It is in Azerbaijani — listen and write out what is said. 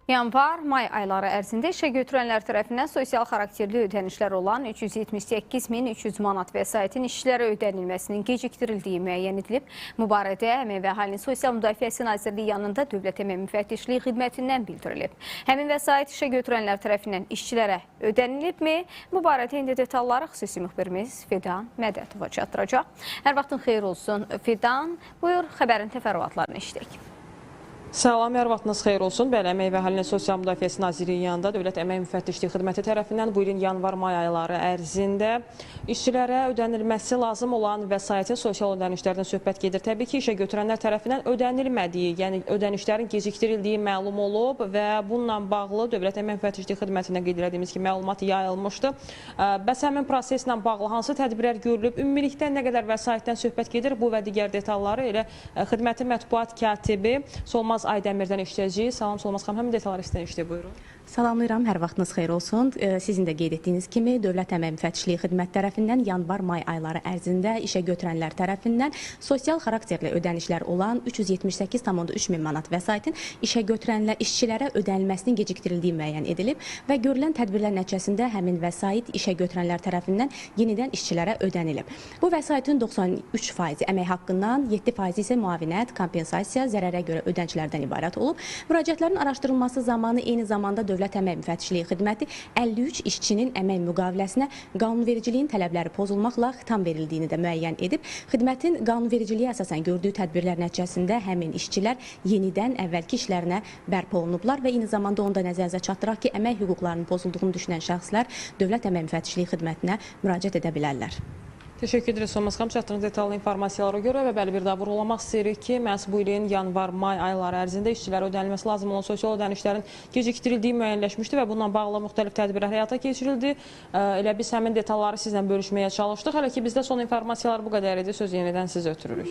Yanvar-may ayları ərzində işə götürənlər tərəfindən sosial xarakterli ödənişlər olan 378.300 manat vəsaitin işçilərə ödənilməsinin gecikdirildiyi müəyyən edilib. Bu barədə Əmək və Əhalinin Sosial Müdafiəsi Nazirliyi yanında Dövlət Əmək Müfəttişliyi xidmətindən bildirilib. Həmin vəsait işə götürənlər tərəfindən işçilərə ödənilibmi? Bu barədə indi detalları xüsusi müxbirimiz Fidan Mədətova çatdıracaq. Hər vaxtın xeyir olsun Fidan. Buyur, xəbərin təfərrüatlarını eşidək. Salam, hər vaxtınız xeyir olsun. Bəli, Əmək və Əhalinin Sosial Müdafiəsi Nazirliyi yanında Dövlət Əmək Müfəttişliyi Xidməti tərəfindən bu ilin yanvar-may ayları ərzində işçilərə ödənilməsi lazım olan vəsaitin sosial ödənişlərdən söhbət gedir. Təbii ki, işə götürənlər tərəfindən ödənilmədiyi, yəni ödənişlərin gecikdirildiyi məlum olub və bununla bağlı Dövlət Əmək Müfəttişliyi Xidmətindən qeyd etdiyimiz kimi məlumat yayılmışdı. Bəs həmin proseslə bağlı hansı tədbirlər görülüb? Ümumilikdə nə qədər vəsaitdən söhbət gedir? Bu və digər detalları elə xidmətin mətbuat katibi Solmaz Aydəmirdən işləyəcəyik. Salam Solmaz xanım, həmin detalları istəyən işləyək, buyurun. Salamlayıram, hər vaxtınız xeyir olsun. Sizin də qeyd etdiyiniz kimi Dövlət Əmək Müfəttişliyi Xidməti tərəfindən yanvar-may ayları ərzində işə götürənlər tərəfindən sosial xarakterli ödənişlər olan 378,3 min manat vəsaitin işə götürənlər işçilərə ödənilməsinin gecikdirildiyi müəyyən edilib və görülən tədbirlər nəticəsində həmin vəsait işə götürənlər tərəfindən yenidən işçilərə ödənilib. Bu vəsaitin 93% əmək haqqından, 7% isə müavinət, kompensasiya, zərərə görə ödənişlərdən ibarət olub. Müraciətlərin araşdırılması zamanı eyni zamanda Dövlət Əmək Müfəttişliyi Xidməti 53 işçinin əmək müqaviləsinə qanunvericiliyin tələbləri pozulmaqla xitam verildiğini də müəyyən edib. Xidmətin qanunvericiliyə əsasən gördüyü tədbirlər nəticəsində həmin işçilər yenidən əvvəlki işlərinə bərpa olunublar və eyni zamanda onu da nəzərinizə çatdıraq ki, əmək hüquqlarının pozulduğunu düşünən şəxslər Dövlət Əmək Müfəttişliyi Xidmətinə müraciət edə bilərlər. Təşəkkür ederiz Solmaz xanım, çatdığınız detallı informasiyalara görə və bəli bir daha vurğulamaq istəyirik ki, məhz bu ilin yanvar-may ayları ərzində işçilərə ödənilməsi lazım olan sosial ödənişlərin gecikdirildiyi müəyyənləşmişdi və bununla bağlı müxtəlif tədbirlər həyata keçirildi. Elə biz həmin detalları sizlə bölüşməyə çalışdıq. Hələ ki bizdə son informasiyalar bu qədər idi. Söz yenidən sizə ötürürük.